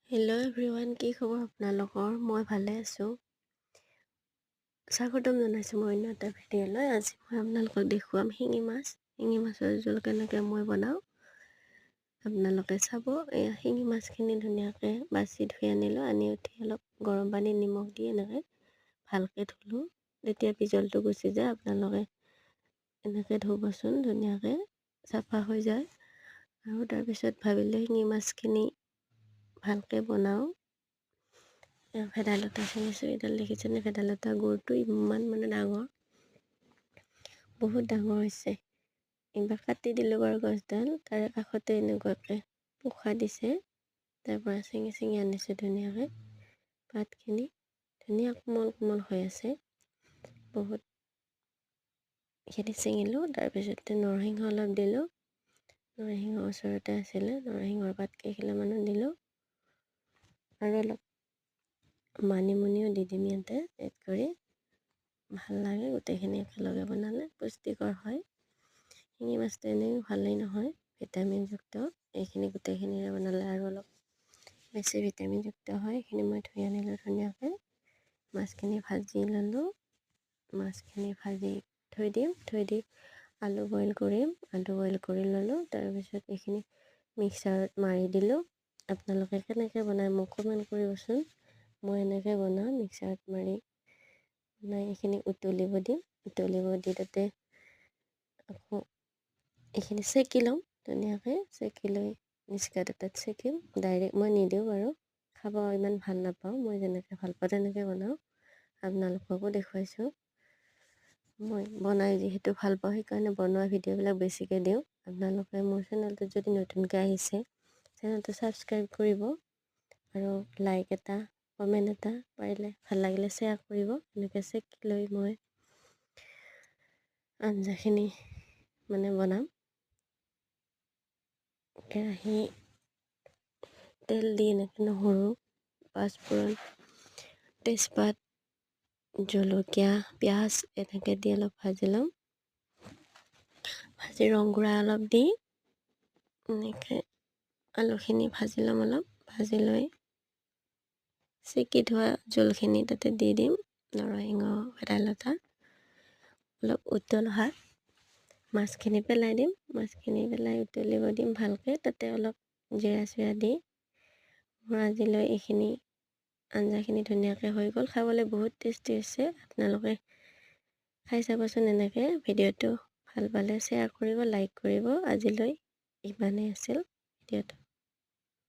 Hello' everyone, কি খবৰ আপোনালোকৰ? মই ভালে আছোঁ। স্বাগতম জনাইছোঁ মই অন্য এটা ভিডিঅ'লৈ। আজি মই আপোনালোকক দেখুৱাম শিঙি মাছ। শিঙি মাছৰ জোল কেনেকৈ মই বনাওঁ আপোনালোকে চাব। এয়া শিঙি মাছখিনি ধুনীয়াকৈ বাছি ধুই আনিলোঁ। আনি উঠি অলপ গৰম পানী নিমখ দি এনেকৈ ভালকৈ ধুলোঁ। তেতিয়া বিজলটো গুচি যায়। আপোনালোকে এনেকৈ ধুবচোন, ধুনীয়াকৈ চাফা হৈ যায়। আৰু তাৰপিছত ভাবিলোঁ শিঙি মাছখিনি ভালকৈ বনাওঁ। ভেদাইলতা ছিঙিছোঁ। এইডাল দেখিছেনে? ভেদাইলতা গুৰটো ইমান ডাঙৰ, বহুত ডাঙৰ হৈছে। এইবাৰ কাটি দিলোঁ বাৰু গছডাল। তাৰে কাষতে এনেকুৱাকৈ পোখা দিছে, তাৰ পৰা ছিঙি আনিছোঁ ধুনীয়াকৈ। পাতখিনি ধুনীয়া কোমল কোমল হৈ আছে। বহুত খেতি ছিঙিলোঁ। তাৰপিছতে নৰসিংহ অলপ দিলোঁ। নৰসিংহ ওচৰতে আছিলে, নৰসিংহৰ পাত কেইখিলামানো দিলোঁ। আৰু অলপ মানিমুনিও দি দিম ইয়াতে এড কৰি। ভাল লাগে গোটেইখিনি একেলগে বনালে, পুষ্টিকৰ হয়। শিঙি মাছটো এনেও ভালেই নহয়, ভিটামিনযুক্ত। এইখিনি গোটেইখিনিৰে বনালে আৰু অলপ বেছি ভিটামিনযুক্ত হয়। এইখিনি মই ধুই আনিলোঁ ধুনীয়াকৈ। মাছখিনি ভাজি ল'লোঁ। মাছখিনি ভাজি থৈ দিম। থৈ দি আলু বইল কৰিম। আলু বইল কৰি ল'লোঁ। তাৰপিছত এইখিনি মিক্সাৰত মাৰি দিলোঁ। আপোনালোকে কেনেকৈ বনায় মোক কমেণ্ট কৰিবচোন। মই এনেকৈ বনাওঁ, মিক্সাৰত মাৰি বনাই এইখিনি উতলিব দিম। উতলিব দি তাতে আকৌ এইখিনি চেকি লওঁ ধুনীয়াকৈ। চেকি লৈ মিক্সাৰ এটাত চেকিম। ডাইৰেক্ট মই নিদিওঁ বাৰু, খাব ইমান ভাল নাপাওঁ। মই যেনেকৈ ভাল পাওঁ তেনেকৈ বনাওঁ, আপোনালোককো দেখুৱাইছোঁ। মই বনাই যিহেতু ভাল পাওঁ, সেইকাৰণে বনোৱা ভিডিঅ'বিলাক বেছিকৈ দিওঁ। আপোনালোকে মোৰ চেনেলটোত যদি নতুনকৈ আহিছে, চেনেলটো ছাবস্ক্ৰাইব কৰিব আৰু লাইক এটা, কমেণ্ট এটা, পাৰিলে ভাল লাগিলে শ্বেয়াৰ কৰিব। এনেকৈ চেকি লৈ মই আঞ্জাখিনি বনাম। কেৰাহী তেল দি এনেকৈ নহৰু, পাঁচফোৰণ, তেজপাত, জলকীয়া, পিঁয়াজ এনেকৈ দি অলপ ভাজি ল'ম। ভাজি ৰংগুড়া অলপ দি এনেকৈ আলুখিনি ভাজি ল'ম। অলপ ভাজি লৈ চেকি থোৱা জোলখিনি তাতে দি দিম। নৰসিংহ, ভেদাইলতা অলপ উতল অহাত মাছখিনি পেলাই দিম। মাছখিনি পেলাই উতলিব দিম ভালকৈ। তাতে অলপ জিৰা চিৰা দি মোৰ আজিলৈ এইখিনি আঞ্জাখিনি ধুনীয়াকৈ হৈ গ'ল। খাবলৈ বহুত টেষ্টি হৈছে। আপোনালোকে খাই চাবচোন এনেকৈ। ভিডিঅ'টো ভাল পালে শ্বেয়াৰ কৰিব, লাইক কৰিব। আজিলৈ ইমানেই আছিল ভিডিঅ'টো।